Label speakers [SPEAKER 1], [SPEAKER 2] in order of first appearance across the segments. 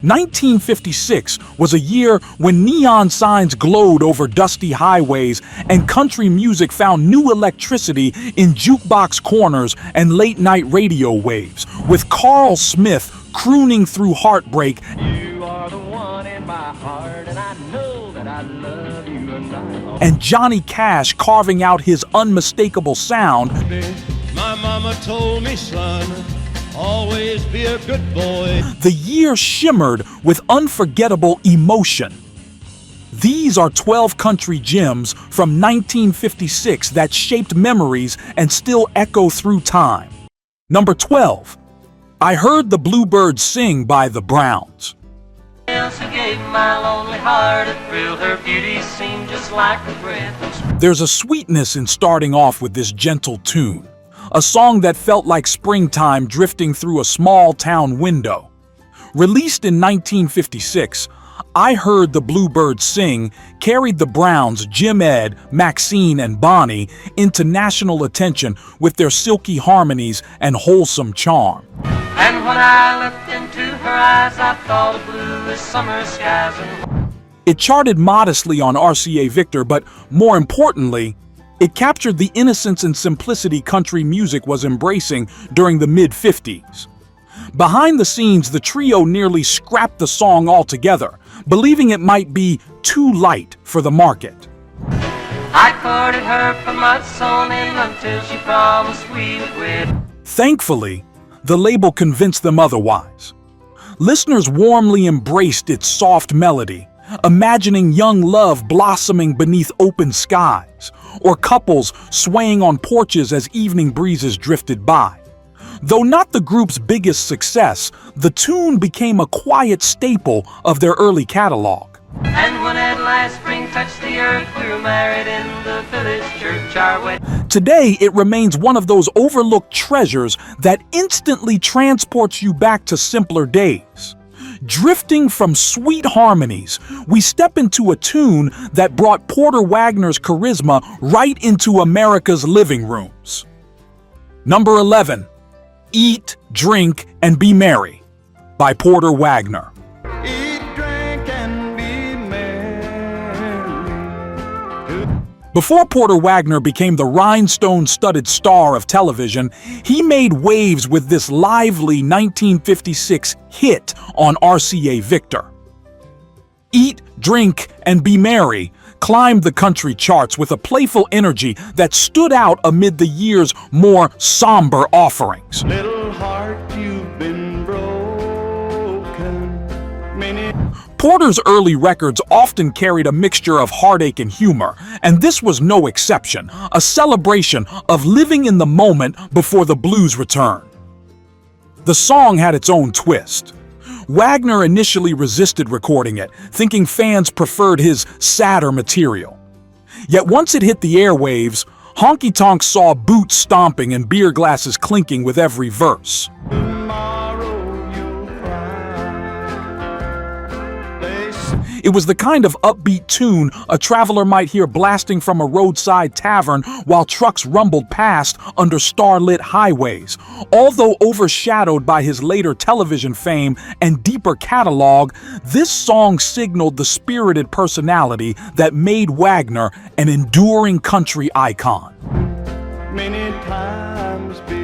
[SPEAKER 1] 1956 was a year when neon signs glowed over dusty highways and country music found new electricity in jukebox corners and late-night radio waves, with Carl Smith crooning through Heartbreak
[SPEAKER 2] You are the one in my heart, and I know that I love you tonight.
[SPEAKER 1] and Johnny Cash carving out his unmistakable sound.
[SPEAKER 2] My mama told me, son, always be a good boy.
[SPEAKER 1] The year shimmered with unforgettable emotion. These are 12 country gems from 1956 that shaped memories and still echo through time. Number 12. I Heard the Bluebird Sing by the Browns.
[SPEAKER 3] Else who gave my lonely heart a thrill, her beauty seemed just like a breath.
[SPEAKER 1] There's a sweetness in starting off with this gentle tune, a song that felt like springtime drifting through a small town window. Released in 1956, I Heard the Bluebird Sing carried the Browns, Jim Ed, Maxine, and Bonnie into national attention with their silky harmonies and wholesome charm.
[SPEAKER 3] And when I looked into her eyes, I thought of blue as summer skies. And
[SPEAKER 1] It charted modestly on RCA Victor, but more importantly, it captured the innocence and simplicity country music was embracing during the mid-50s. Behind the scenes, the trio nearly scrapped the song altogether, believing it might be too light for the market.
[SPEAKER 3] I courted her for months on end until she promised we would wed.
[SPEAKER 1] Thankfully, the label convinced them otherwise. Listeners warmly embraced its soft melody, imagining young love blossoming beneath open skies, or couples swaying on porches as evening breezes drifted by. Though not the group's biggest success, the tune became a quiet staple of their early catalog.
[SPEAKER 3] And when at last spring touched the earth, we were married in the village church. Our wedding
[SPEAKER 1] Today, it remains one of those overlooked treasures that instantly transports you back to simpler days. Drifting from sweet harmonies, we step into a tune that brought Porter Wagoner's charisma right into America's living rooms. Number 11. Eat, Drink, and Be Merry by Porter Wagoner.
[SPEAKER 2] Eat, drink, and be merry.
[SPEAKER 1] Before Porter Wagoner became the rhinestone-studded star of television, he made waves with this lively 1956 hit on RCA Victor. Eat, Drink, and Be Merry climbed the country charts with a playful energy that stood out amid the year's more somber offerings.
[SPEAKER 2] Little heart, you've been broken. Many
[SPEAKER 1] Porter's early records often carried a mixture of heartache and humor, and this was no exception, a celebration of living in the moment before the blues return. The song had its own twist. Wagoner initially resisted recording it, thinking fans preferred his sadder material. Yet once it hit the airwaves, Honky Tonk saw boots stomping and beer glasses clinking with every verse.
[SPEAKER 2] tomorrow you'll cry. They say
[SPEAKER 1] It was the kind of upbeat tune a traveler might hear blasting from a roadside tavern while trucks rumbled past under starlit highways. Although overshadowed by his later television fame and deeper catalog, this song signaled the spirited personality that made Wagoner an enduring country icon.
[SPEAKER 2] many times before.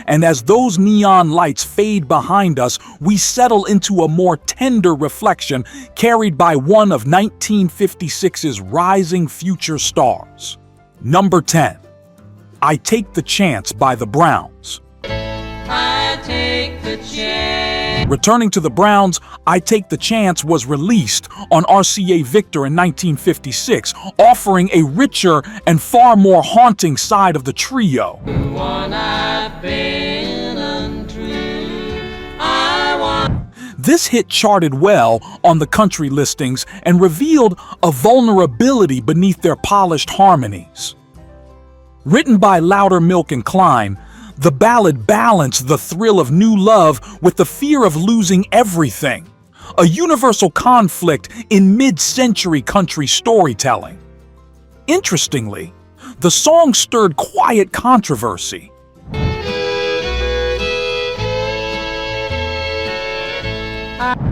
[SPEAKER 1] And as those neon lights fade behind us, we settle into a more tender reflection carried by one of 1956's rising future stars. Number 10. I Take the Chance by the Browns.
[SPEAKER 3] I take the chance.
[SPEAKER 1] Returning to the Browns, I Take the Chance was released on RCA Victor in 1956, offering a richer and far more haunting side of the trio.
[SPEAKER 3] One I've been untrue. I want
[SPEAKER 1] This hit charted well on the country listings and revealed a vulnerability beneath their polished harmonies. Written by Loudermilk and Klein, the ballad balanced the thrill of new love with the fear of losing everything, a universal conflict in mid-century country storytelling. Interestingly, the song stirred quiet controversy.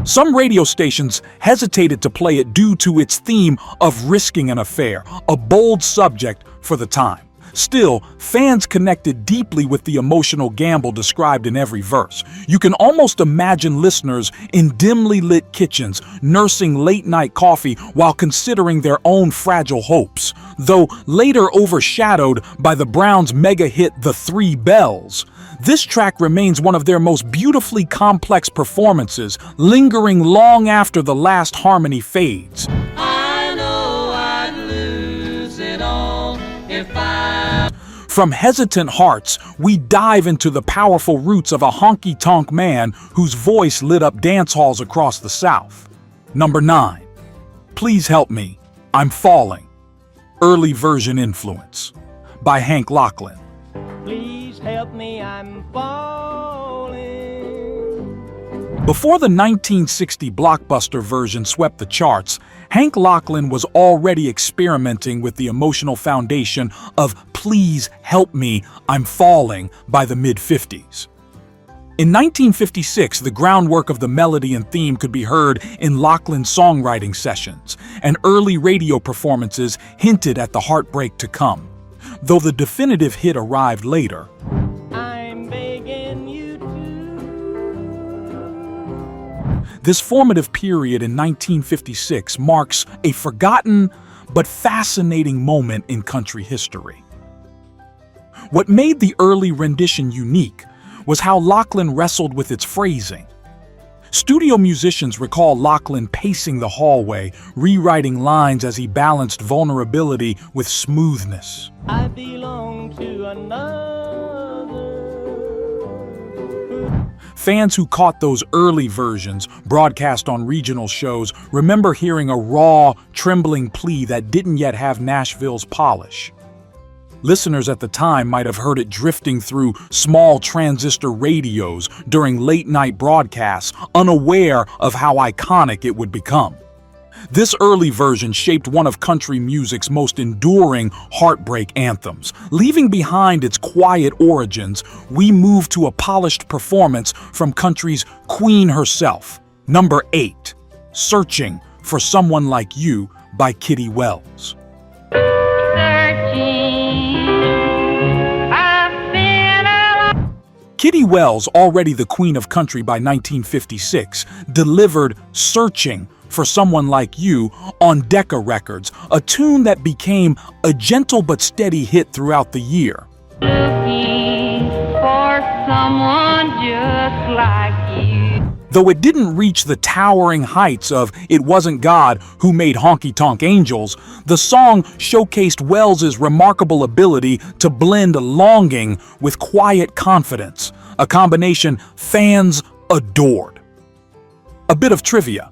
[SPEAKER 1] Some radio stations hesitated to play it due to its theme of risking an affair, a bold subject for the time. Still, fans connected deeply with the emotional gamble described in every verse. You can almost imagine listeners in dimly lit kitchens nursing late-night coffee while considering their own fragile hopes. Though later overshadowed by the Browns' mega hit The Three Bells, this track remains one of their most beautifully complex performances, lingering long after the last harmony fades.
[SPEAKER 3] I know I'd lose it all if
[SPEAKER 1] From Hesitant Hearts, we dive into the powerful roots of a honky-tonk man whose voice lit up dance halls across the South. Number 9. Please Help Me, I'm Falling. Early version influence by Locklin.
[SPEAKER 2] Please help me, I'm falling.
[SPEAKER 1] Before the 1960 blockbuster version swept the charts, Locklin was already experimenting with the emotional foundation of Please Help Me, I'm Falling by the mid-50s. In 1956, the groundwork of the melody and theme could be heard in Locklin's songwriting sessions, and early radio performances hinted at the heartbreak to come. Though the definitive hit arrived later,
[SPEAKER 2] I'm begging you to.
[SPEAKER 1] this formative period in 1956 marks a forgotten but fascinating moment in country history. What made the early rendition unique was how Locklin wrestled with its phrasing. Studio musicians recall Locklin pacing the hallway, rewriting lines as he balanced vulnerability with smoothness.
[SPEAKER 2] I belong to another.
[SPEAKER 1] Fans who caught those early versions, broadcast on regional shows, remember hearing a raw, trembling plea that didn't yet have Nashville's polish. Listeners at the time might have heard it drifting through small transistor radios during late-night broadcasts, unaware of how iconic it would become. This early version shaped one of country music's most enduring heartbreak anthems. Leaving behind its quiet origins, we move to a polished performance from country's queen herself. Number 8, Searching for Someone Like You by Kitty Wells. Kitty Wells, already the queen of country by 1956, delivered Searching for Someone Like You on Decca Records, a tune that became a gentle but steady hit throughout the year.
[SPEAKER 4] Looking for someone just like you.
[SPEAKER 1] Though it didn't reach the towering heights of It Wasn't God Who Made Honky Tonk Angels, the song showcased Wells's remarkable ability to blend longing with quiet confidence, a combination fans adored. A bit of trivia.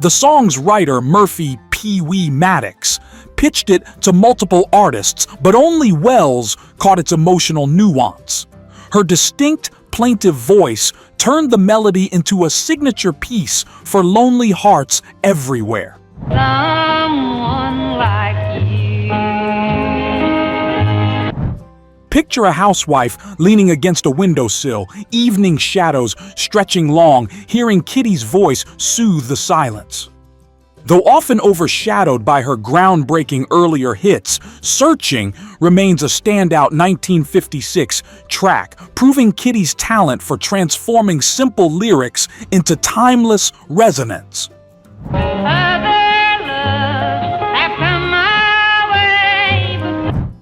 [SPEAKER 1] The song's writer, Murphy Pee Wee Maddox, pitched it to multiple artists, but only Wells caught its emotional nuance. Her distinct, plaintive voice turned the melody into a signature piece for lonely hearts everywhere.
[SPEAKER 4] Someone like you.
[SPEAKER 1] Picture a housewife leaning against a windowsill, evening shadows stretching long, hearing Kitty's voice soothe the silence. Though often overshadowed by her groundbreaking earlier hits, Searching remains a standout 1956 track, proving Kitty's talent for transforming simple lyrics into timeless resonance.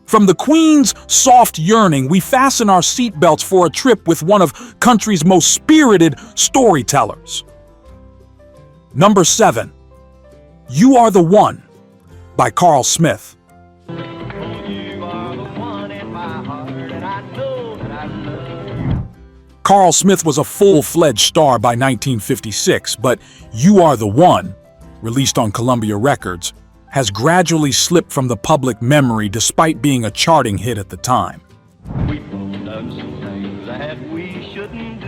[SPEAKER 1] From the Queen's soft yearning, we fasten our seatbelts for a trip with one of country's most spirited storytellers. Number 7. You Are the One by Carl Smith.
[SPEAKER 2] You are the one in my heart, and I know that I love you.
[SPEAKER 1] Carl Smith was a full-fledged star by 1956, but You Are the One, released on Columbia Records, has gradually slipped from the public memory despite being a charting hit at the time.
[SPEAKER 2] We both done some things that we shouldn't do.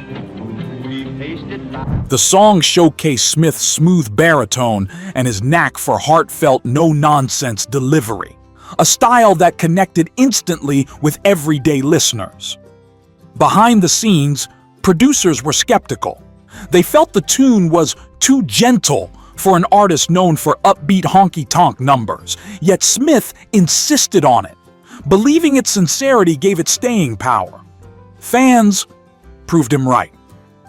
[SPEAKER 2] We tasted like
[SPEAKER 1] The song showcased Smith's smooth baritone and his knack for heartfelt, no-nonsense delivery, a style that connected instantly with everyday listeners. Behind the scenes, producers were skeptical. They felt the tune was too gentle for an artist known for upbeat honky-tonk numbers, yet Smith insisted on it. Believing its sincerity gave it staying power. Fans proved him right.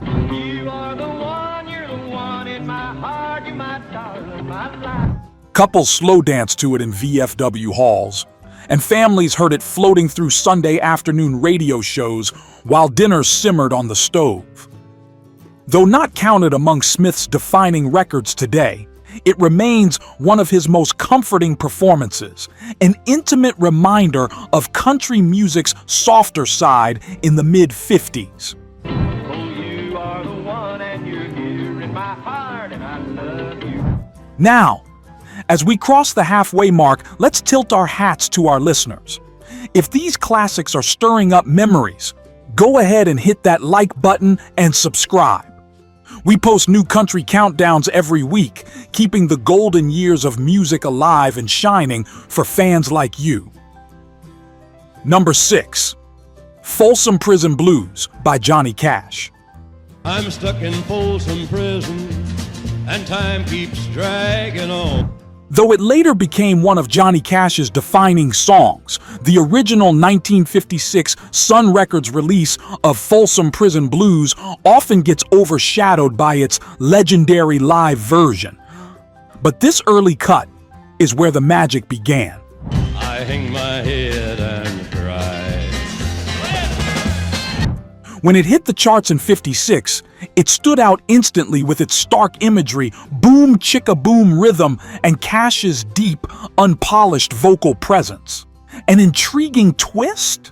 [SPEAKER 2] You are the one, you're the one in my heart, you're my darling, my life.
[SPEAKER 1] Couples slow danced to it in VFW halls, and families heard it floating through Sunday afternoon radio shows while dinner simmered on the stove. Though not counted among Smith's defining records today, it remains one of his most comforting performances, an intimate reminder of country music's softer side in the mid-50s.
[SPEAKER 2] Oh, you are the one and you're here in my heart and I love you.
[SPEAKER 1] Now, as we cross the halfway mark, let's tilt our hats to our listeners. If these classics are stirring up memories, go ahead and hit that like button and subscribe. We post new country countdowns every week, keeping the golden years of music alive and shining for fans like you. Number 6. Folsom Prison Blues by Johnny Cash.
[SPEAKER 5] I'm stuck in Folsom Prison, and time keeps dragging on.
[SPEAKER 1] Though it later became one of Johnny Cash's defining songs, the original 1956 Sun Records release of Folsom Prison Blues often gets overshadowed by its legendary live version. But this early cut is where the magic began.
[SPEAKER 5] I hang my head and cry.
[SPEAKER 1] When it hit the charts in '56, it stood out instantly with its stark imagery, boom chicka boom rhythm, and Cash's deep, unpolished vocal presence. An intriguing twist?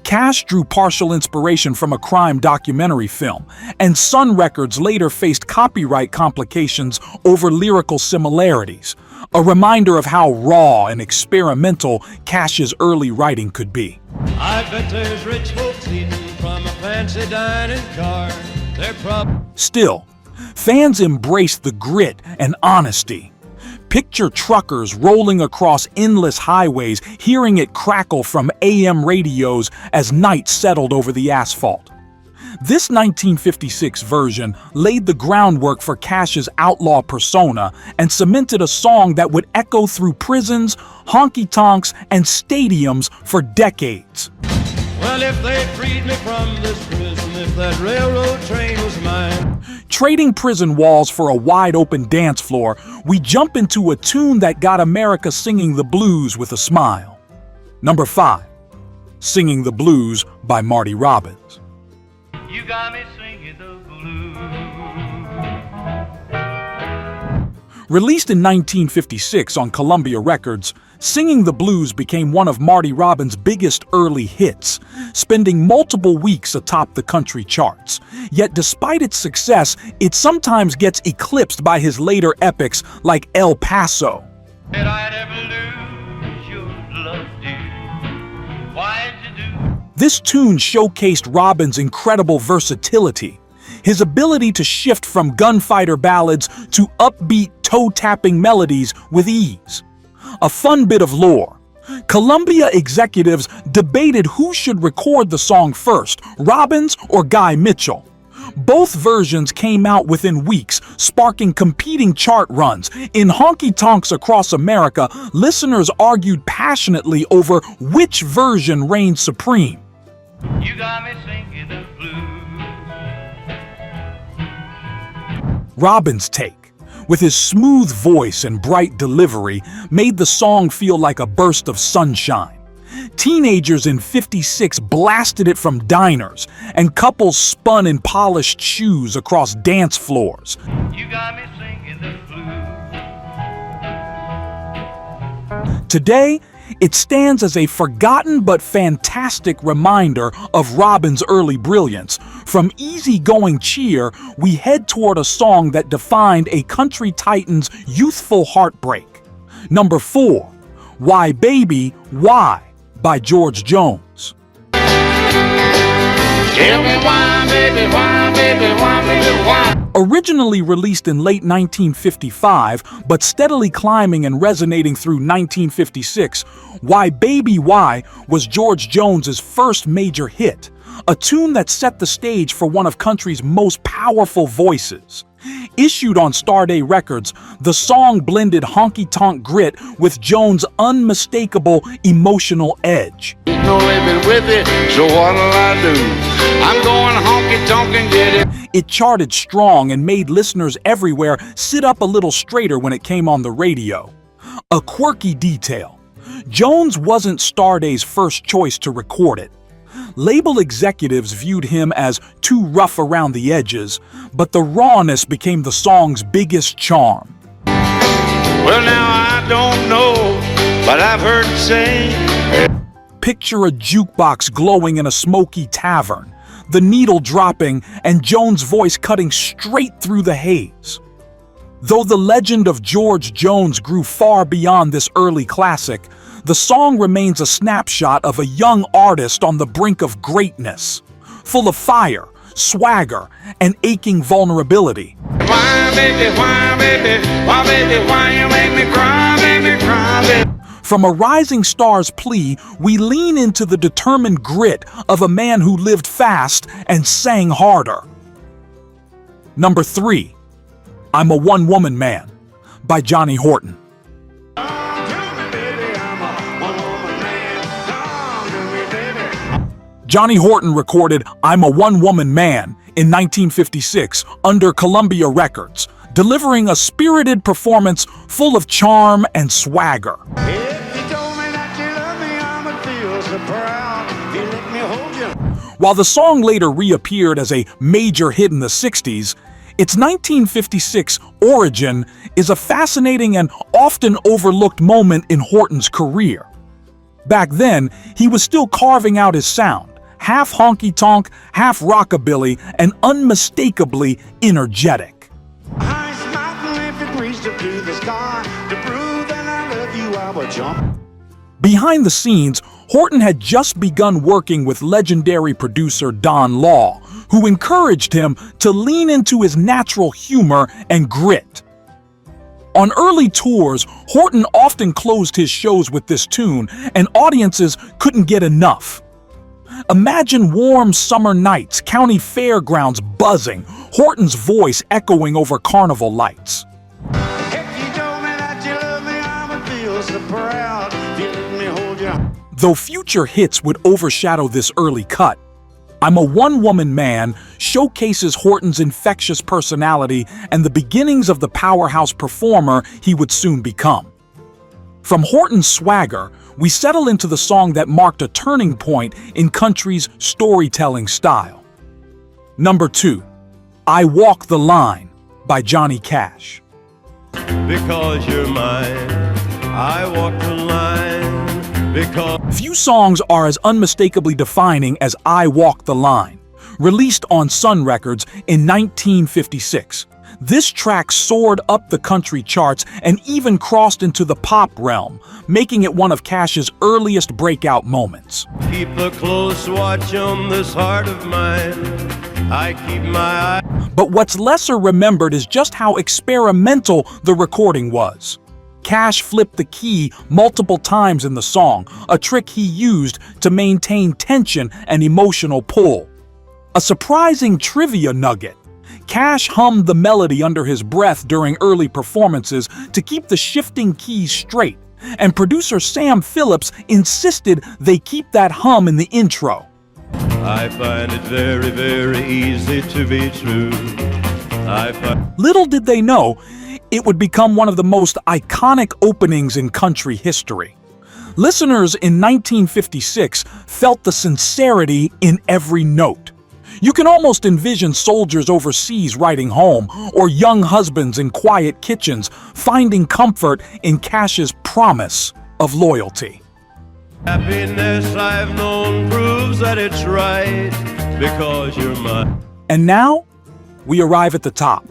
[SPEAKER 1] Cash drew partial inspiration from a crime documentary film, and Sun Records later faced copyright complications over lyrical similarities, a reminder of how raw and experimental Cash's early writing could be.
[SPEAKER 5] I bet there's rich folks eating from a fancy dining car. They're
[SPEAKER 1] Still, fans embraced the grit and honesty. Picture truckers rolling across endless highways, hearing it crackle from AM radios as night settled over the asphalt. This 1956 version laid the groundwork for Cash's outlaw persona and cemented a song that would echo through prisons, honky-tonks, and stadiums for decades.
[SPEAKER 5] Well, if they freed me from this prison, if that railroad train was mine.
[SPEAKER 1] Trading prison walls for a wide-open dance floor, we jump into a tune that got America singing the blues with a smile. Number 5. Singing the Blues by Marty Robbins.
[SPEAKER 3] You got me singing the blues.
[SPEAKER 1] Released in 1956 on Columbia Records, Singing the Blues became one of Marty Robbins' biggest early hits, spending multiple weeks atop the country charts. Yet despite its success, it sometimes gets eclipsed by his later epics like El Paso.
[SPEAKER 3] Did I ever lose your love, dear? Why'd you do?
[SPEAKER 1] This tune showcased Robbins' incredible versatility, his ability to shift from gunfighter ballads to upbeat, toe-tapping melodies with ease. A fun bit of lore. Columbia executives debated who should record the song first, Robbins or Guy Mitchell. Both versions came out within weeks, sparking competing chart runs. In honky-tonks across America, listeners argued passionately over which version reigned supreme.
[SPEAKER 3] You got me singing the blues.
[SPEAKER 1] Robbins' take, with his smooth voice and bright delivery, made the song feel like a burst of sunshine. Teenagers in '56 blasted it from diners, and couples spun in polished shoes across dance floors.
[SPEAKER 3] You got me singing the blues.
[SPEAKER 1] Today, it stands as a forgotten but fantastic reminder of Robbins' early brilliance. From easygoing cheer, we head toward a song that defined a country titan's youthful heartbreak. Number 4, Why Baby, Why by George Jones.
[SPEAKER 3] Tell me why, baby, why, baby, why, baby, why?
[SPEAKER 1] Originally released in late 1955, but steadily climbing and resonating through 1956, Why Baby Why was George Jones's first major hit, a tune that set the stage for one of country's most powerful voices. Issued on Starday Records, the song blended honky-tonk grit with Jones' unmistakable emotional edge.
[SPEAKER 6] No living with it, so what'll I do? I'm going honky-tonk and get it.
[SPEAKER 1] It charted strong and made listeners everywhere sit up a little straighter when it came on the radio. A quirky detail: Jones wasn't Starday's first choice to record it. Label executives viewed him as too rough around the edges, but the rawness became the song's biggest charm.
[SPEAKER 6] Well, now I don't know, but I've heard say.
[SPEAKER 1] Picture a jukebox glowing in a smoky tavern, the needle dropping and Jones' voice cutting straight through the haze. Though the legend of George Jones grew far beyond this early classic, the song remains a snapshot of a young artist on the brink of greatness, full of fire, swagger, and aching vulnerability.
[SPEAKER 6] Why, baby, why, baby, why, baby, why you make me cry, baby?
[SPEAKER 1] From a rising star's plea, we lean into the determined grit of a man who lived fast and sang harder. Number 3, I'm a One-Woman Man by Johnny Horton. Johnny Horton recorded I'm a One-Woman Man in 1956 under Columbia Records, delivering a spirited performance full of charm and swagger. While the song later reappeared as a major hit in the 60s, its 1956 origin is a fascinating and often overlooked moment in Horton's career. Back then, he was still carving out his sound, half honky-tonk, half rockabilly, and unmistakably energetic. Behind the scenes, Horton had just begun working with legendary producer Don Law, who encouraged him to lean into his natural humor and grit. On early tours, Horton often closed his shows with this tune, and audiences couldn't get enough. Imagine warm summer nights, county fairgrounds buzzing, Horton's voice echoing over carnival lights. Though future hits would overshadow this early cut, I'm a One-Woman Man showcases Horton's infectious personality and the beginnings of the powerhouse performer he would soon become. From Horton's swagger, we settle into the song that marked a turning point in country's storytelling style. Number 2, I Walk the Line by Johnny Cash.
[SPEAKER 5] Because you're mine, I walk the line. Because
[SPEAKER 1] few songs are as unmistakably defining as I Walk the Line. Released on Sun Records in 1956, this track soared up the country charts and even crossed into the pop realm, making it one of Cash's earliest breakout moments.
[SPEAKER 5] keep a close watch on this heart of mine. I keep my eye.
[SPEAKER 1] But what's lesser remembered is just how experimental the recording was. Cash flipped the key multiple times in the song, a trick he used to maintain tension and emotional pull. A surprising trivia nugget: Cash hummed the melody under his breath during early performances to keep the shifting keys straight, and producer Sam Phillips insisted they keep that hum in the intro.
[SPEAKER 5] I find it very, very easy to be true.
[SPEAKER 1] Little did they know, it would become one of the most iconic openings in country history. Listeners in 1956 felt the sincerity in every note. You can almost envision soldiers overseas writing home, or young husbands in quiet kitchens finding comfort in Cash's promise of loyalty.
[SPEAKER 5] Happiness I've known proves that it's right, because you're mine.
[SPEAKER 1] And now, we arrive at the top.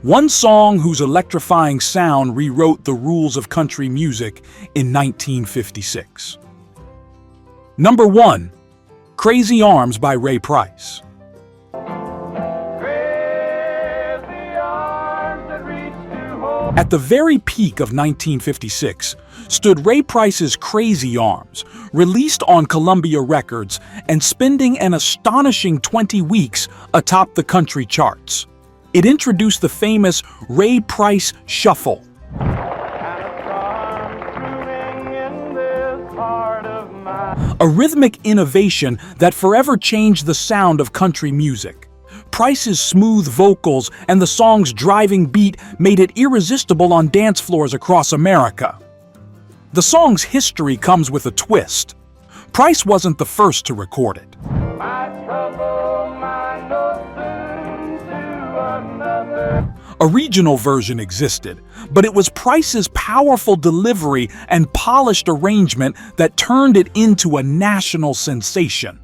[SPEAKER 1] One song whose electrifying sound rewrote the rules of country music in 1956. Number 1, Crazy Arms by Ray Price. At the very peak of 1956, stood Ray Price's Crazy Arms, released on Columbia Records and spending an astonishing 20 weeks atop the country charts. It introduced the famous Ray Price Shuffle, a rhythmic innovation that forever changed the sound of country music. Price's smooth vocals and the song's driving beat made it irresistible on dance floors across America. The song's history comes with a twist. Price wasn't the first to record it. A regional version existed, but it was Price's powerful delivery and polished arrangement that turned it into a national sensation.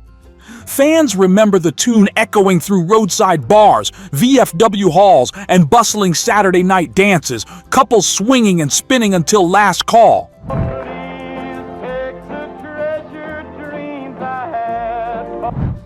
[SPEAKER 1] Fans remember the tune echoing through roadside bars, VFW halls, and bustling Saturday night dances, couples swinging and spinning until last call.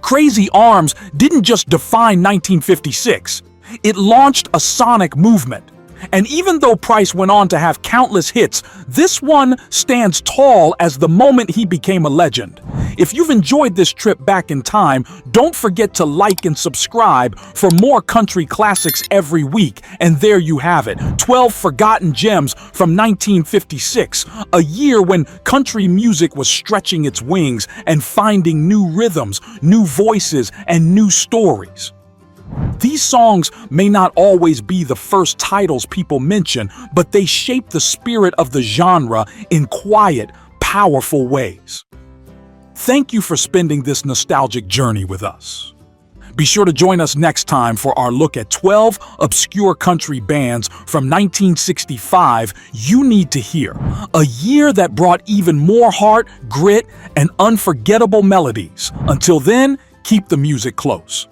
[SPEAKER 1] Crazy Arms didn't just define 1956. It launched a sonic movement. And even though Price went on to have countless hits, this one stands tall as the moment he became a legend. If you've enjoyed this trip back in time, don't forget to like and subscribe for more country classics every week. And there you have it, 12 forgotten gems from 1956, a year when country music was stretching its wings and finding new rhythms, new voices, and new stories. These songs may not always be the first titles people mention, but they shape the spirit of the genre in quiet, powerful ways. Thank you for spending this nostalgic journey with us. Be sure to join us next time for our look at 12 obscure country bands from 1965 you need to hear, a year that brought even more heart, grit, and unforgettable melodies. Until then, keep the music close.